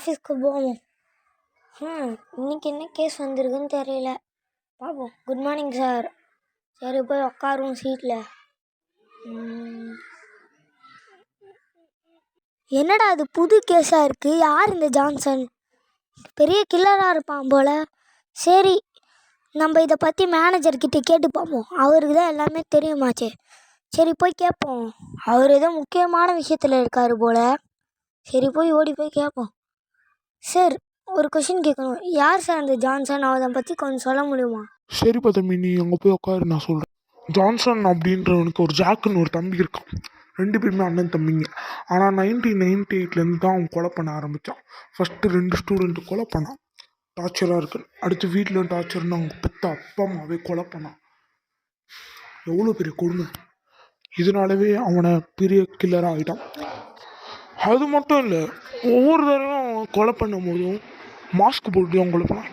ஆஃபீஸ்க்கு போவோம். இன்னைக்கு என்ன கேஸ் வந்திருக்குன்னு தெரியல. பார்ப்போம். Good morning sir. சரி போய் உட்காருவோம் சீட்டில். என்னடா அது புது கேஸாக இருக்குது? யார் இந்த ஜான்சன்? பெரிய கில்லராக இருப்பான் போல். சரி, நம்ம இதை பற்றி மேனேஜர்கிட்ட கேட்டு பார்ப்போம். அவருக்கு தான் எல்லாமே தெரியுமாச்சே. சரி போய் கேட்போம். அவர் ஏதோ முக்கியமான விஷயத்தில் இருக்கார் போல். சரி ஓடி போய் கேட்போம். சார், ஒரு கொஷின் கேட்கணும். யார் சார் அந்த ஜான்சன்? அவரை பற்றி கொஞ்சம் சொல்ல முடியுமா? சரிப்பா தம்பி, நீ அங்கே போய் உட்காரு, நான் சொல்கிறேன். ஜான்சன் அப்படின்றவனுக்கு ஒரு ஜாக்குன்னு ஒரு தம்பி இருக்கான். 2 பேருமே அண்ணன் தம்பிங்க. ஆனால் 1998 தான் அவன் கொலை பண்ண ஆரம்பித்தான். ஃபஸ்ட்டு 2 ஸ்டூடெண்ட்டு கொலை பண்ணான். டார்ச்சராக இருக்கு. அடுத்து வீட்டில் டார்ச்சர்னு அவங்க பெற்ற அப்பா அம்மாவே கொலை பண்ணான். எவ்வளோ பெரிய கொடுமை! இதனாலவே அவனை பெரிய கில்லராக ஆகிட்டான். அது மட்டும் இல்லை, ஒவ்வொரு தடவையும் அவன் கொலை பண்ணும் போதும் மாஸ்க் போட்டு அவன் கொலை பண்ணான்.